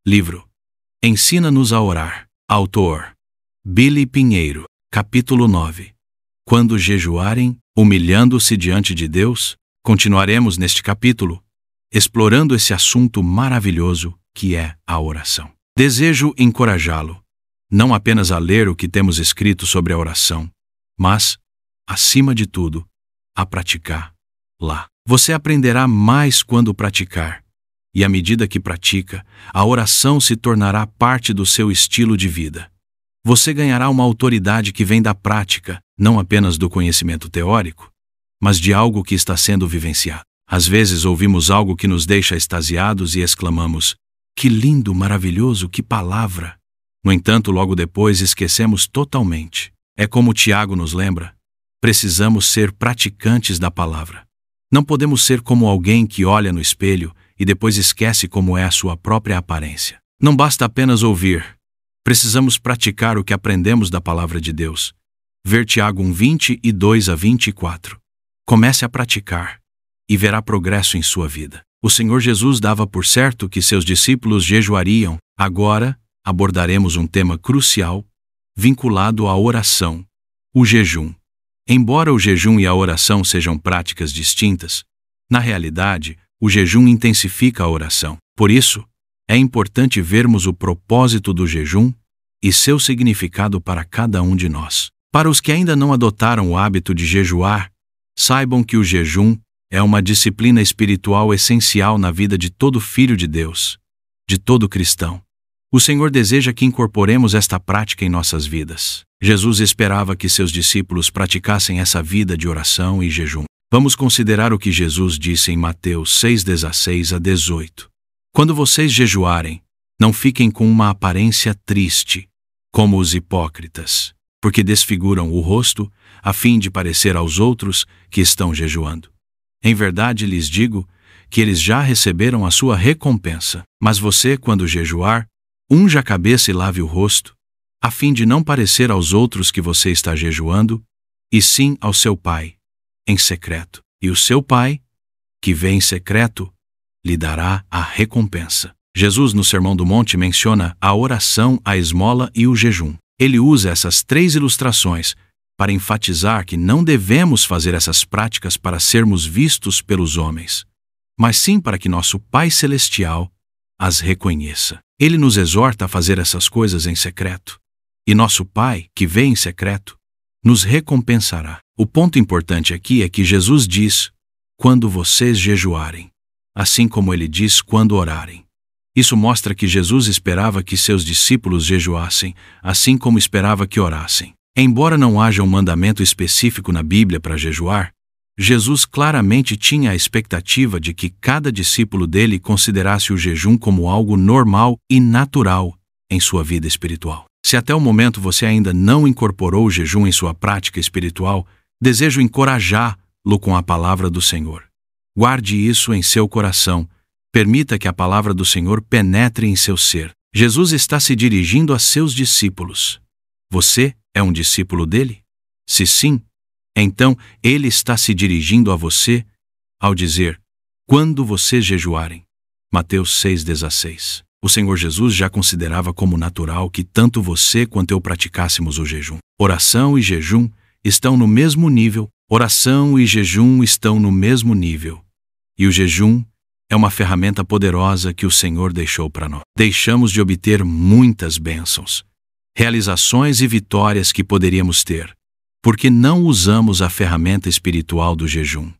Livro Ensina-nos a Orar. Autor Billy Pinheiro. Capítulo 9. Quando jejuarem, humilhando-se diante de Deus, continuaremos neste capítulo, explorando esse assunto maravilhoso que é a oração. Desejo encorajá-lo, não apenas a ler o que temos escrito sobre a oração, mas, acima de tudo, a praticá-la. Você aprenderá mais quando praticar, e à medida que pratica, a oração se tornará parte do seu estilo de vida. Você ganhará uma autoridade que vem da prática, não apenas do conhecimento teórico, mas de algo que está sendo vivenciado. Às vezes ouvimos algo que nos deixa extasiados e exclamamos: "Que lindo, maravilhoso, que palavra!" No entanto, logo depois esquecemos totalmente. É como Tiago nos lembra: precisamos ser praticantes da palavra. Não podemos ser como alguém que olha no espelho e depois esquece como é a sua própria aparência. Não basta apenas ouvir. Precisamos praticar o que aprendemos da palavra de Deus. Ver Tiago 1:20 e 2-24. Comece a praticar e verá progresso em sua vida. O Senhor Jesus dava por certo que seus discípulos jejuariam. Agora, abordaremos um tema crucial, vinculado à oração: o jejum. Embora o jejum e a oração sejam práticas distintas, na realidade, o jejum intensifica a oração. Por isso, é importante vermos o propósito do jejum e seu significado para cada um de nós. Para os que ainda não adotaram o hábito de jejuar, saibam que o jejum é uma disciplina espiritual essencial na vida de todo filho de Deus, de todo cristão. O Senhor deseja que incorporemos esta prática em nossas vidas. Jesus esperava que seus discípulos praticassem essa vida de oração e jejum. Vamos considerar o que Jesus disse em Mateus 6:16-18. Quando vocês jejuarem, não fiquem com uma aparência triste, como os hipócritas, porque desfiguram o rosto, a fim de parecer aos outros que estão jejuando. Em verdade lhes digo que eles já receberam a sua recompensa. Mas você, quando jejuar, unja a cabeça e lave o rosto, a fim de não parecer aos outros que você está jejuando, e sim ao seu Pai, em secreto. E o seu Pai, que vê em secreto, lhe dará a recompensa. Jesus, no Sermão do Monte, menciona a oração, a esmola e o jejum. Ele usa essas três ilustrações para enfatizar que não devemos fazer essas práticas para sermos vistos pelos homens, mas sim para que nosso Pai Celestial as reconheça. Ele nos exorta a fazer essas coisas em secreto, e nosso Pai, que vê em secreto, nos recompensará. O ponto importante aqui é que Jesus diz: quando vocês jejuarem, assim como ele diz quando orarem. Isso mostra que Jesus esperava que seus discípulos jejuassem, assim como esperava que orassem. Embora não haja um mandamento específico na Bíblia para jejuar, Jesus claramente tinha a expectativa de que cada discípulo dele considerasse o jejum como algo normal e natural em sua vida espiritual. Se até o momento você ainda não incorporou o jejum em sua prática espiritual, desejo encorajá-lo com a palavra do Senhor. Guarde isso em seu coração. Permita que a palavra do Senhor penetre em seu ser. Jesus está se dirigindo a seus discípulos. Você é um discípulo dele? Se sim, então ele está se dirigindo a você ao dizer: quando vocês jejuarem. Mateus 6:16. O Senhor Jesus já considerava como natural que tanto você quanto eu praticássemos o jejum. Oração e jejum estão no mesmo nível. Oração e jejum estão no mesmo nível. E o jejum é uma ferramenta poderosa que o Senhor deixou para nós. Deixamos de obter muitas bênçãos, realizações e vitórias que poderíamos ter, porque não usamos a ferramenta espiritual do jejum.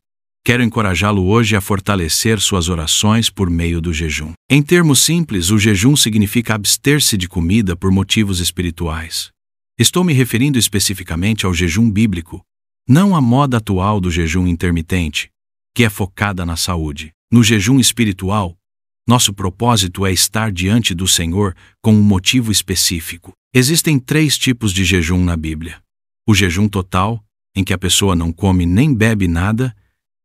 Quero encorajá-lo hoje a fortalecer suas orações por meio do jejum. Em termos simples, o jejum significa abster-se de comida por motivos espirituais. Estou me referindo especificamente ao jejum bíblico, não à moda atual do jejum intermitente, que é focada na saúde. No jejum espiritual, nosso propósito é estar diante do Senhor com um motivo específico. Existem 3 tipos de jejum na Bíblia: o jejum total, em que a pessoa não come nem bebe nada,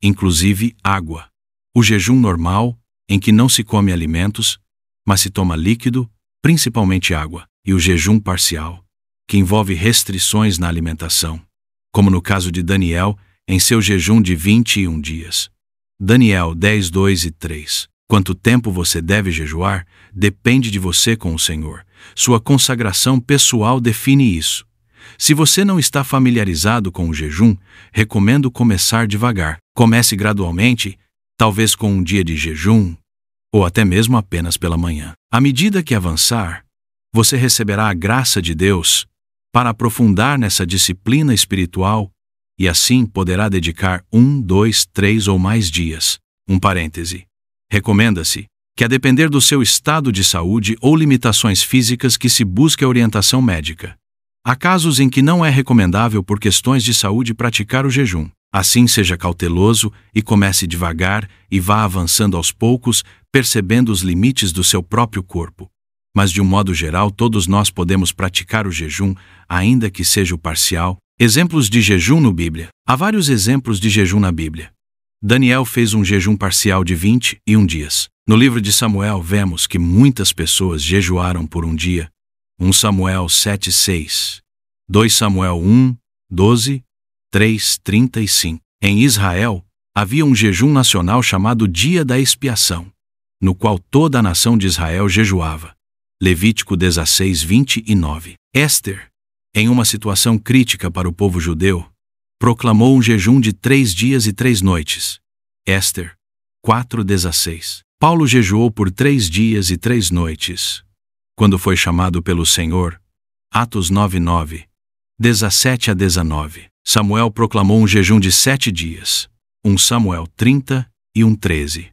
inclusive água; o jejum normal, em que não se come alimentos, mas se toma líquido, principalmente água; e o jejum parcial, que envolve restrições na alimentação, como no caso de Daniel, em seu jejum de 21 dias. Daniel 10:2 e 3. Quanto tempo você deve jejuar depende de você com o Senhor. Sua consagração pessoal define isso. Se você não está familiarizado com o jejum, recomendo começar devagar. Comece gradualmente, talvez com um dia de jejum, ou até mesmo apenas pela manhã. À medida que avançar, você receberá a graça de Deus para aprofundar nessa disciplina espiritual e assim poderá dedicar 1, 2, 3 ou mais dias. Recomenda-se que, a depender do seu estado de saúde ou limitações físicas, que se busque a orientação médica. Há casos em que não é recomendável por questões de saúde praticar o jejum. Assim, seja cauteloso e comece devagar e vá avançando aos poucos, percebendo os limites do seu próprio corpo. Mas, de um modo geral, todos nós podemos praticar o jejum, ainda que seja o parcial. Exemplos de jejum na Bíblia. Há vários exemplos de jejum na Bíblia. Daniel fez um jejum parcial de 21 dias. No livro de Samuel, vemos que muitas pessoas jejuaram por um dia. 1 Samuel 7:6, 2 Samuel 1:12, 3:35. Em Israel, havia um jejum nacional chamado Dia da Expiação, no qual toda a nação de Israel jejuava. Levítico 16:29. Éster, em uma situação crítica para o povo judeu, proclamou um jejum de 3 dias e 3 noites. Éster 4:16. Paulo jejuou por 3 dias e 3 noites, quando foi chamado pelo Senhor. Atos 9:9, 17-19. Samuel proclamou um jejum de 7 dias. 1 Samuel 30 e 1:13.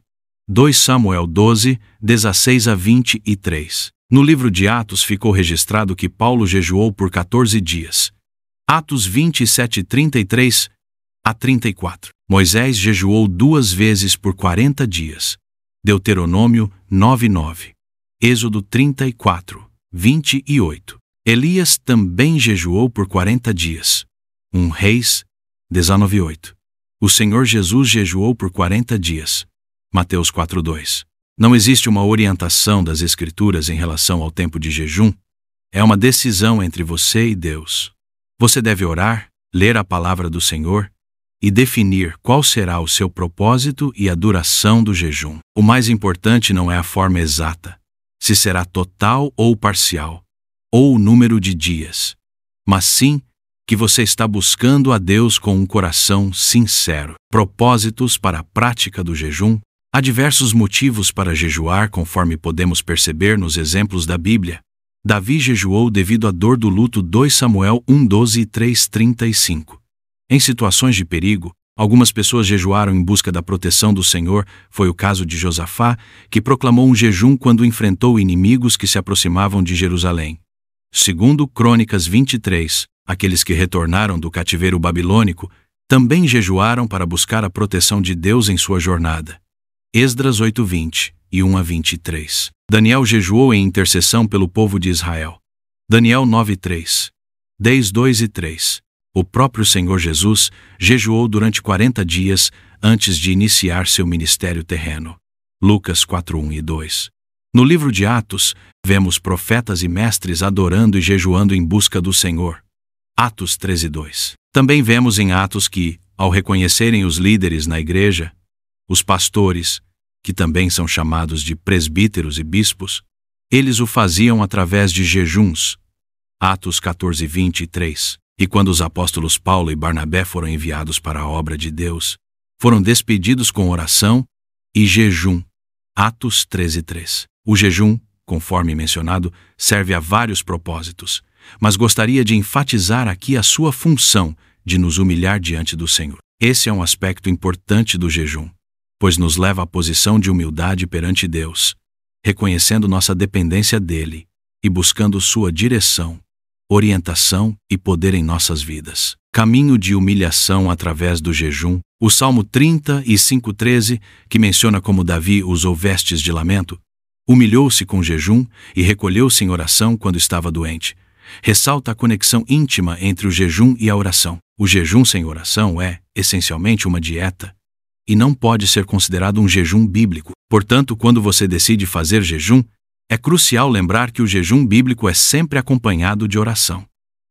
2 Samuel 12, 16-23. No livro de Atos ficou registrado que Paulo jejuou por 14 dias. Atos 27:33-34. Moisés jejuou 2 vezes por 40 dias. Deuteronômio 9:9. Êxodo 34:28. Elias também jejuou por 40 dias. 1 Reis 19:8. O Senhor Jesus jejuou por 40 dias. Mateus 4:2. Não existe uma orientação das Escrituras em relação ao tempo de jejum. É uma decisão entre você e Deus. Você deve orar, ler a palavra do Senhor e definir qual será o seu propósito e a duração do jejum. O mais importante não é a forma exata, se será total ou parcial, ou o número de dias, mas sim que você está buscando a Deus com um coração sincero. Propósitos para a prática do jejum. Há diversos motivos para jejuar, conforme podemos perceber nos exemplos da Bíblia. Davi jejuou devido à dor do luto. 2 Samuel 1:12 e 3:35. Em situações de perigo, algumas pessoas jejuaram em busca da proteção do Senhor. Foi o caso de Josafá, que proclamou um jejum quando enfrentou inimigos que se aproximavam de Jerusalém. Segundo Crônicas 23, aqueles que retornaram do cativeiro babilônico também jejuaram para buscar a proteção de Deus em sua jornada. Esdras 8:20 e 1-23. Daniel jejuou em intercessão pelo povo de Israel. Daniel 9:3, 10:2 e 3. O próprio Senhor Jesus jejuou durante 40 dias antes de iniciar seu ministério terreno. Lucas 4:1 e 2. No livro de Atos, vemos profetas e mestres adorando e jejuando em busca do Senhor. Atos 13:2. Também vemos em Atos que, ao reconhecerem os líderes na igreja, os pastores, que também são chamados de presbíteros e bispos, eles o faziam através de jejuns. Atos 14:23. E quando os apóstolos Paulo e Barnabé foram enviados para a obra de Deus, foram despedidos com oração e jejum. Atos 13:3. O jejum, conforme mencionado, serve a vários propósitos, mas gostaria de enfatizar aqui a sua função de nos humilhar diante do Senhor. Esse é um aspecto importante do jejum, pois nos leva à posição de humildade perante Deus, reconhecendo nossa dependência dele e buscando sua direção, orientação e poder em nossas vidas. Caminho de humilhação através do jejum. O Salmo 35:13, que menciona como Davi usou vestes de lamento, humilhou-se com jejum e recolheu-se em oração quando estava doente. Ressalta a conexão íntima entre o jejum e a oração. O jejum sem oração é, essencialmente, uma dieta e não pode ser considerado um jejum bíblico. Portanto, quando você decide fazer jejum, é crucial lembrar que o jejum bíblico é sempre acompanhado de oração.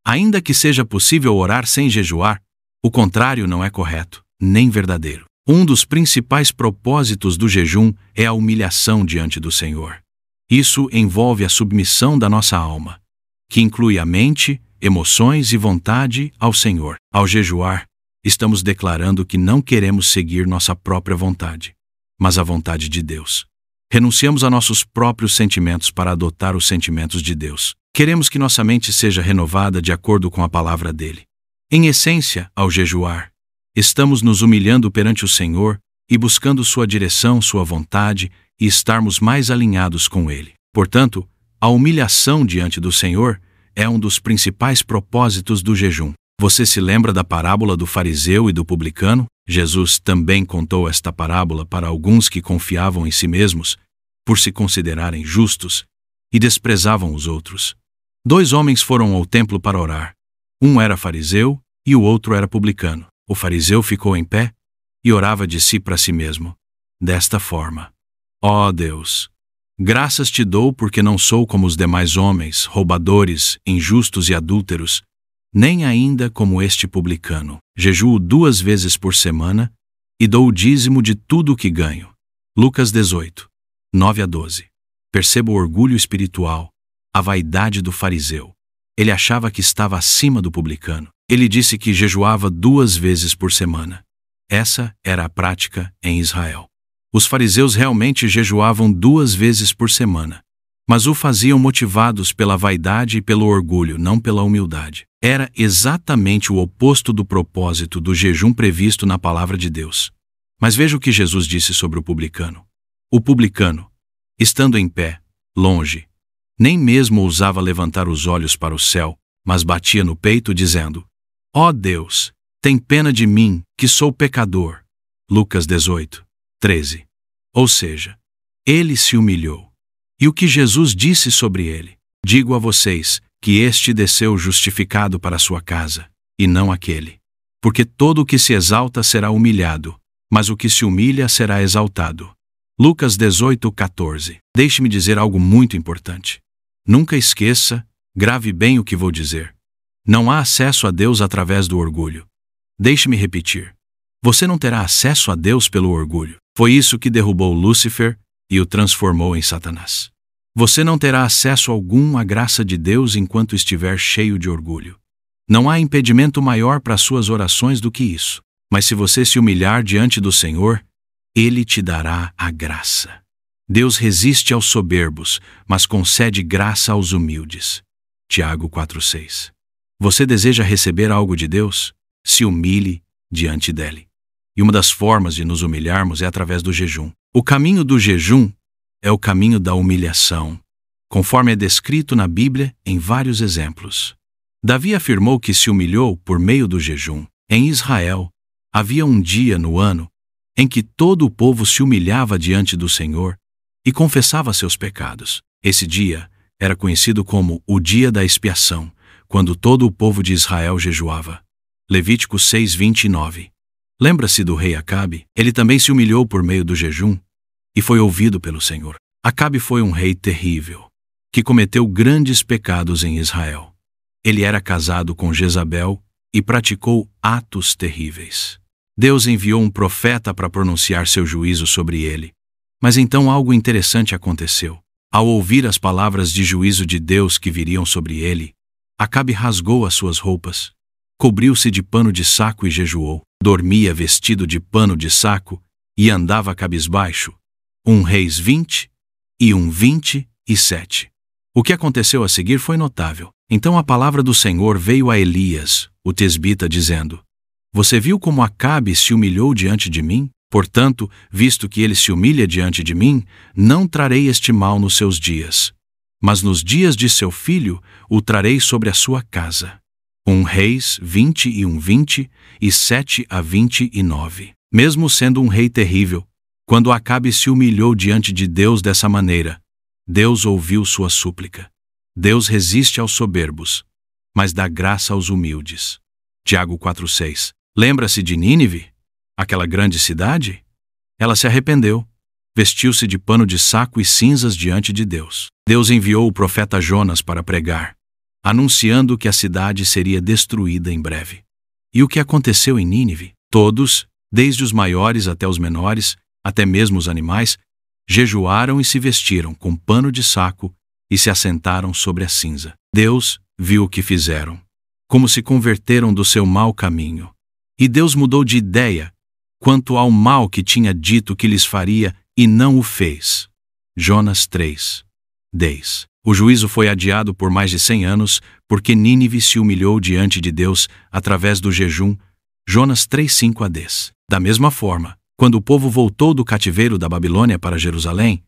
Ainda que seja possível orar sem jejuar, o contrário não é correto, nem verdadeiro. Um dos principais propósitos do jejum é a humilhação diante do Senhor. Isso envolve a submissão da nossa alma, que inclui a mente, emoções e vontade ao Senhor. Ao jejuar, estamos declarando que não queremos seguir nossa própria vontade, mas a vontade de Deus. Renunciamos a nossos próprios sentimentos para adotar os sentimentos de Deus. Queremos que nossa mente seja renovada de acordo com a palavra dele. Em essência, ao jejuar, estamos nos humilhando perante o Senhor e buscando sua direção, sua vontade e estarmos mais alinhados com ele. Portanto, a humilhação diante do Senhor é um dos principais propósitos do jejum. Você se lembra da parábola do fariseu e do publicano? Jesus também contou esta parábola para alguns que confiavam em si mesmos, por se considerarem justos, e desprezavam os outros. 2 homens foram ao templo para orar. Um era fariseu e o outro era publicano. O fariseu ficou em pé e orava de si para si mesmo, desta forma: Ó Deus, graças te dou porque não sou como os demais homens, roubadores, injustos e adúlteros, nem ainda como este publicano. Jejuo 2 vezes por semana e dou o dízimo de tudo o que ganho. Lucas 18, 9-12. Perceba o orgulho espiritual, a vaidade do fariseu. Ele achava que estava acima do publicano. Ele disse que jejuava 2 vezes por semana. Essa era a prática em Israel. Os fariseus realmente jejuavam 2 vezes por semana, mas o faziam motivados pela vaidade e pelo orgulho, não pela humildade. Era exatamente o oposto do propósito do jejum previsto na palavra de Deus. Mas veja o que Jesus disse sobre o publicano. O publicano, estando em pé, longe, nem mesmo ousava levantar os olhos para o céu, mas batia no peito dizendo: Ó Deus, tem pena de mim, que sou pecador. Lucas 18, 13. Ou seja, ele se humilhou. E o que Jesus disse sobre ele? Digo a vocês que este desceu justificado para a sua casa, e não aquele. Porque todo o que se exalta será humilhado, mas o que se humilha será exaltado. Lucas 18, 14. Deixe-me dizer algo muito importante. Nunca esqueça, grave bem o que vou dizer. Não há acesso a Deus através do orgulho. Deixe-me repetir. Você não terá acesso a Deus pelo orgulho. Foi isso que derrubou Lúcifer e o transformou em Satanás. Você não terá acesso algum à graça de Deus enquanto estiver cheio de orgulho. Não há impedimento maior para suas orações do que isso. Mas se você se humilhar diante do Senhor, Ele te dará a graça. Deus resiste aos soberbos, mas concede graça aos humildes. Tiago 4:6. Você deseja receber algo de Deus? Se humilhe diante dele. E uma das formas de nos humilharmos é através do jejum. O caminho do jejum é o caminho da humilhação, conforme é descrito na Bíblia em vários exemplos. Davi afirmou que se humilhou por meio do jejum. Em Israel, havia um dia no ano em que todo o povo se humilhava diante do Senhor e confessava seus pecados. Esse dia era conhecido como o Dia da Expiação, quando todo o povo de Israel jejuava. Levítico 6:29. Lembra-se do rei Acabe? Ele também se humilhou por meio do jejum e foi ouvido pelo Senhor. Acabe foi um rei terrível, que cometeu grandes pecados em Israel. Ele era casado com Jezabel e praticou atos terríveis. Deus enviou um profeta para pronunciar seu juízo sobre ele. Mas então algo interessante aconteceu. Ao ouvir as palavras de juízo de Deus que viriam sobre ele, Acabe rasgou as suas roupas, cobriu-se de pano de saco e jejuou. Dormia vestido de pano de saco e andava cabisbaixo. 1 Reis 20 e 1:27. O que aconteceu a seguir foi notável. Então a palavra do Senhor veio a Elias, o tesbita, dizendo: Você viu como Acabe se humilhou diante de mim? Portanto, visto que ele se humilha diante de mim, não trarei este mal nos seus dias. Mas nos dias de seu filho, o trarei sobre a sua casa. 1 Reis 20 e 1:20 e 7-29. Mesmo sendo um rei terrível, quando Acabe se humilhou diante de Deus dessa maneira, Deus ouviu sua súplica. Deus resiste aos soberbos, mas dá graça aos humildes. Tiago 4:6. Lembra-se de Nínive? Aquela grande cidade? Ela se arrependeu, vestiu-se de pano de saco e cinzas diante de Deus. Deus enviou o profeta Jonas para pregar, anunciando que a cidade seria destruída em breve. E o que aconteceu em Nínive? Todos, Desde os maiores até os menores, até mesmo os animais, jejuaram e se vestiram com pano de saco e se assentaram sobre a cinza. Deus viu o que fizeram, como se converteram do seu mau caminho. E Deus mudou de ideia quanto ao mal que tinha dito que lhes faria e não o fez. Jonas 3:10. O juízo foi adiado por mais de 100 anos, porque Nínive se humilhou diante de Deus através do jejum. Jonas 3:5-10. Da mesma forma, quando o povo voltou do cativeiro da Babilônia para Jerusalém,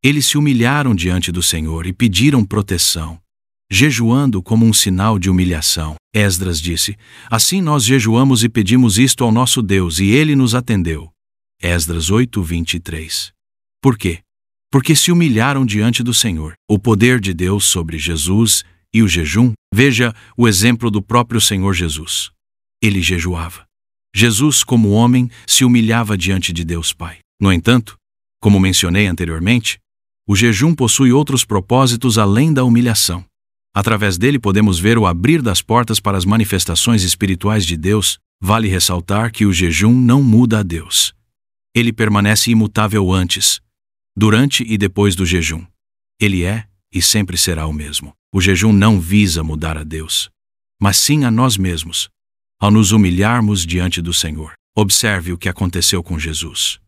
eles se humilharam diante do Senhor e pediram proteção, jejuando como um sinal de humilhação. Esdras disse: assim nós jejuamos e pedimos isto ao nosso Deus, e ele nos atendeu. Esdras 8:23. Por quê? Porque se humilharam diante do Senhor. O poder de Deus sobre Jesus e o jejum. Veja o exemplo do próprio Senhor Jesus. Ele jejuava. Jesus, como homem, se humilhava diante de Deus Pai. No entanto, como mencionei anteriormente, o jejum possui outros propósitos além da humilhação. Através dele podemos ver o abrir das portas para as manifestações espirituais de Deus. Vale ressaltar que o jejum não muda a Deus. Ele permanece imutável antes, durante e depois do jejum. Ele é e sempre será o mesmo. O jejum não visa mudar a Deus, mas sim a nós mesmos, ao nos humilharmos diante do Senhor. Observe o que aconteceu com Jesus.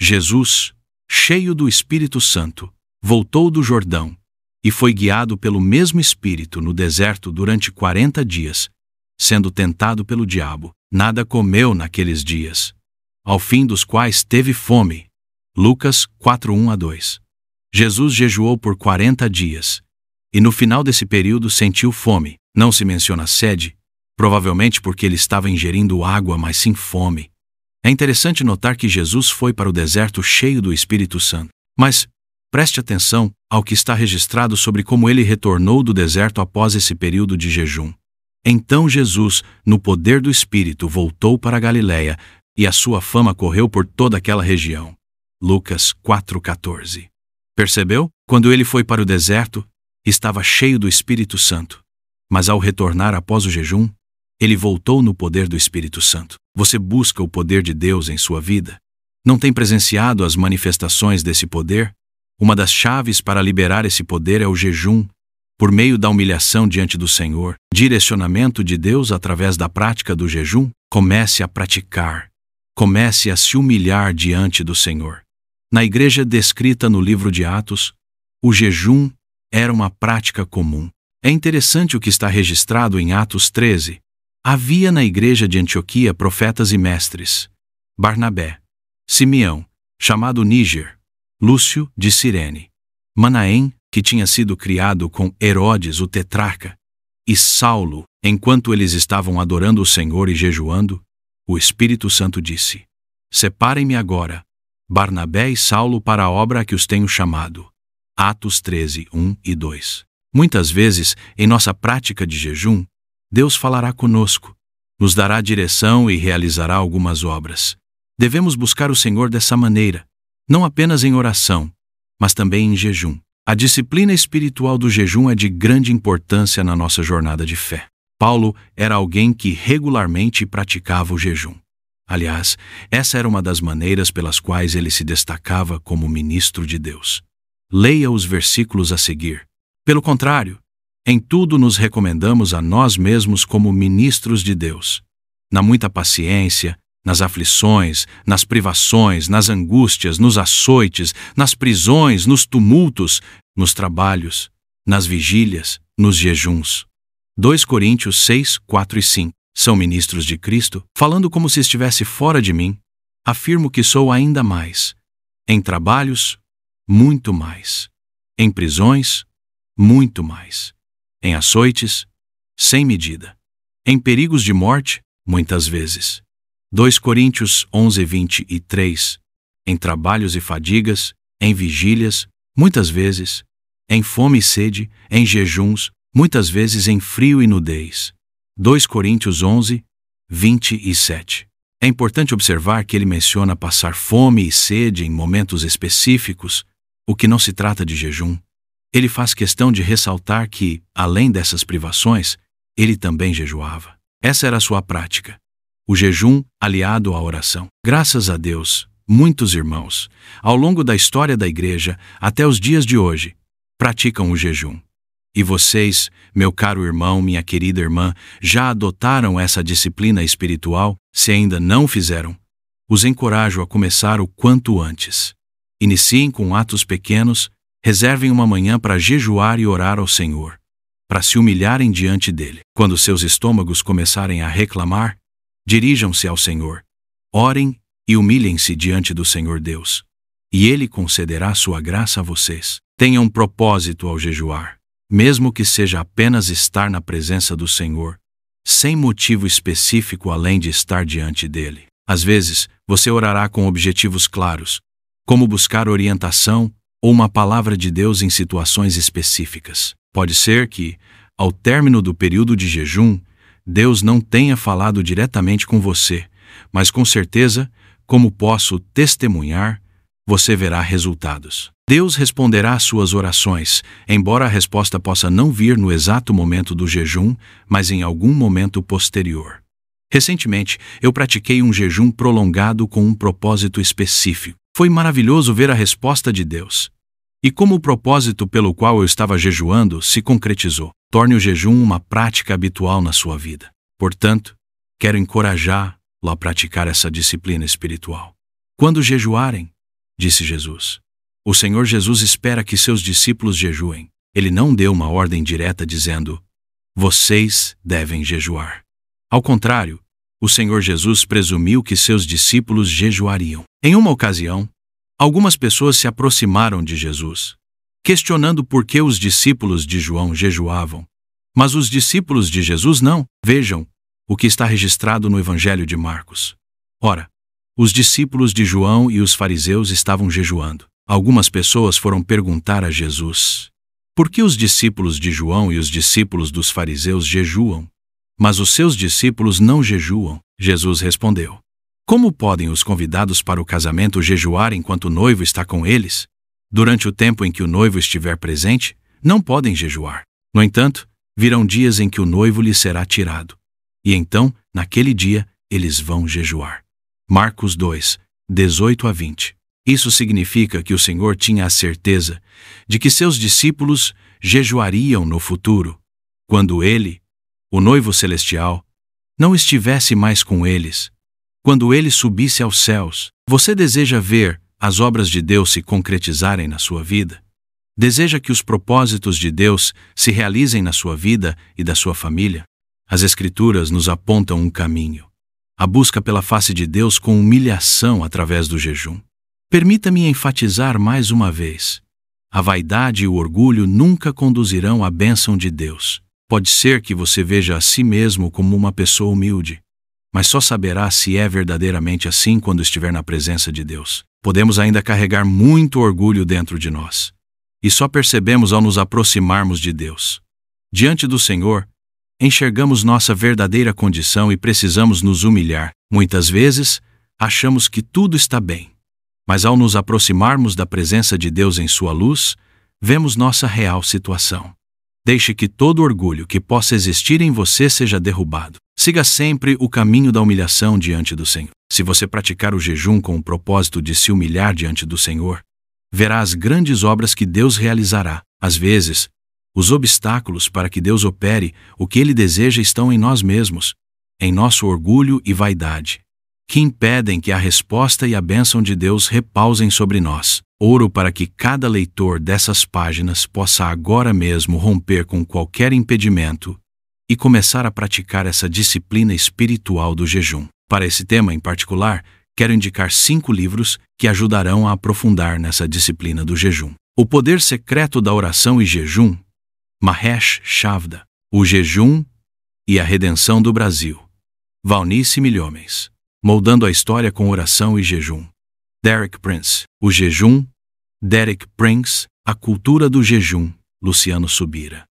Jesus, cheio do Espírito Santo, voltou do Jordão e foi guiado pelo mesmo Espírito no deserto durante 40 dias, sendo tentado pelo diabo. Nada comeu naqueles dias, ao fim dos quais teve fome. Lucas 4:1-2. Jesus jejuou por 40 dias, e no final desse período sentiu fome. Não se menciona sede, provavelmente porque ele estava ingerindo água, mas sim fome. É interessante notar que Jesus foi para o deserto cheio do Espírito Santo. Mas preste atenção ao que está registrado sobre como ele retornou do deserto após esse período de jejum. Então Jesus, no poder do Espírito, voltou para a Galileia, e a sua fama correu por toda aquela região. Lucas 4:14. Percebeu? Quando ele foi para o deserto, estava cheio do Espírito Santo. Mas ao retornar após o jejum, ele voltou no poder do Espírito Santo. Você busca o poder de Deus em sua vida? Não tem presenciado as manifestações desse poder? Uma das chaves para liberar esse poder é o jejum, por meio da humilhação diante do Senhor. Direcionamento de Deus através da prática do jejum. Comece a praticar. Comece a se humilhar diante do Senhor. Na igreja descrita no livro de Atos, o jejum era uma prática comum. É interessante o que está registrado em Atos 13. Havia na igreja de Antioquia profetas e mestres: Barnabé, Simeão, chamado Níger, Lúcio de Cirene, Manaém, que tinha sido criado com Herodes o tetrarca, e Saulo. Enquanto eles estavam adorando o Senhor e jejuando, o Espírito Santo disse: separem-me agora, Barnabé e Saulo, para a obra a que os tenho chamado. Atos 13:1-2. Muitas vezes, em nossa prática de jejum, Deus falará conosco, nos dará direção e realizará algumas obras. Devemos buscar o Senhor dessa maneira, não apenas em oração, mas também em jejum. A disciplina espiritual do jejum é de grande importância na nossa jornada de fé. Paulo era alguém que regularmente praticava o jejum. Aliás, essa era uma das maneiras pelas quais ele se destacava como ministro de Deus. Leia os versículos a seguir. Pelo contrário, em tudo nos recomendamos a nós mesmos como ministros de Deus. Na muita paciência, nas aflições, nas privações, nas angústias, nos açoites, nas prisões, nos tumultos, nos trabalhos, nas vigílias, nos jejuns. 2 Coríntios 6:4-5. São ministros de Cristo, falando como se estivesse fora de mim, afirmo que sou ainda mais. Em trabalhos, muito mais. Em prisões, muito mais. Em açoites, sem medida. Em perigos de morte, muitas vezes. 2 Coríntios 11:23. Em trabalhos e fadigas, em vigílias, muitas vezes. Em fome e sede, em jejuns, muitas vezes em frio e nudez. 2 Coríntios 11:27. É importante observar que ele menciona passar fome e sede em momentos específicos, o que não se trata de jejum. Ele faz questão de ressaltar que, além dessas privações, ele também jejuava. Essa era a sua prática. O jejum aliado à oração. Graças a Deus, muitos irmãos, ao longo da história da igreja, até os dias de hoje, praticam o jejum. E vocês, meu caro irmão, minha querida irmã, já adotaram essa disciplina espiritual? Se ainda não o fizeram, os encorajo a começar o quanto antes. Iniciem com atos pequenos, reservem uma manhã para jejuar e orar ao Senhor, para se humilharem diante dele. Quando seus estômagos começarem a reclamar, dirijam-se ao Senhor, orem e humilhem-se diante do Senhor Deus, e Ele concederá sua graça a vocês. Tenham um propósito ao jejuar, mesmo que seja apenas estar na presença do Senhor, sem motivo específico além de estar diante dele. Às vezes, você orará com objetivos claros, como buscar orientação ou uma palavra de Deus em situações específicas. Pode ser que, ao término do período de jejum, Deus não tenha falado diretamente com você, mas com certeza, como posso testemunhar, você verá resultados. Deus responderá às suas orações, embora a resposta possa não vir no exato momento do jejum, mas em algum momento posterior. Recentemente, eu pratiquei um jejum prolongado com um propósito específico. Foi maravilhoso ver a resposta de Deus. E como o propósito pelo qual eu estava jejuando se concretizou. Torne o jejum uma prática habitual na sua vida. Portanto, quero encorajá-lo a praticar essa disciplina espiritual. Quando jejuarem, disse Jesus, o Senhor Jesus espera que seus discípulos jejuem. Ele não deu uma ordem direta dizendo, vocês devem jejuar. Ao contrário, o Senhor Jesus presumiu que seus discípulos jejuariam. Em uma ocasião, algumas pessoas se aproximaram de Jesus, questionando por que os discípulos de João jejuavam, mas os discípulos de Jesus não. Vejam o que está registrado no Evangelho de Marcos. Ora, os discípulos de João e os fariseus estavam jejuando. Algumas pessoas foram perguntar a Jesus, por que os discípulos de João e os discípulos dos fariseus jejuam, mas os seus discípulos não jejuam? Jesus respondeu, como podem os convidados para o casamento jejuar enquanto o noivo está com eles? Durante o tempo em que o noivo estiver presente, não podem jejuar. No entanto, virão dias em que o noivo lhes será tirado. E então, naquele dia, eles vão jejuar. Marcos 2, 18 a 20. Isso significa que o Senhor tinha a certeza de que seus discípulos jejuariam no futuro, quando Ele, o noivo celestial, não estivesse mais com eles, quando Ele subisse aos céus. Você deseja ver as obras de Deus se concretizarem na sua vida? Deseja que os propósitos de Deus se realizem na sua vida e da sua família? As Escrituras nos apontam um caminho: a busca pela face de Deus com humilhação através do jejum. Permita-me enfatizar mais uma vez: a vaidade e o orgulho nunca conduzirão à bênção de Deus. Pode ser que você veja a si mesmo como uma pessoa humilde, mas só saberá se é verdadeiramente assim quando estiver na presença de Deus. Podemos ainda carregar muito orgulho dentro de nós, e só percebemos ao nos aproximarmos de Deus. Diante do Senhor, enxergamos nossa verdadeira condição e precisamos nos humilhar. Muitas vezes, achamos que tudo está bem, mas ao nos aproximarmos da presença de Deus em sua luz, vemos nossa real situação. Deixe que todo orgulho que possa existir em você seja derrubado. Siga sempre o caminho da humilhação diante do Senhor. Se você praticar o jejum com o propósito de se humilhar diante do Senhor, verá as grandes obras que Deus realizará. Às vezes, os obstáculos para que Deus opere o que Ele deseja estão em nós mesmos, em nosso orgulho e vaidade, que impedem que a resposta e a bênção de Deus repousem sobre nós. Oro para que cada leitor dessas páginas possa agora mesmo romper com qualquer impedimento e começar a praticar essa disciplina espiritual do jejum. Para esse tema em particular, quero indicar 5 livros que ajudarão a aprofundar nessa disciplina do jejum. O Poder Secreto da Oração e Jejum, Mahesh Chavda. O Jejum e a Redenção do Brasil, Valnice Milhomens. Moldando a História com Oração e Jejum, Derek Prince. O Jejum, Derek Prince. A Cultura do Jejum, Luciano Subira.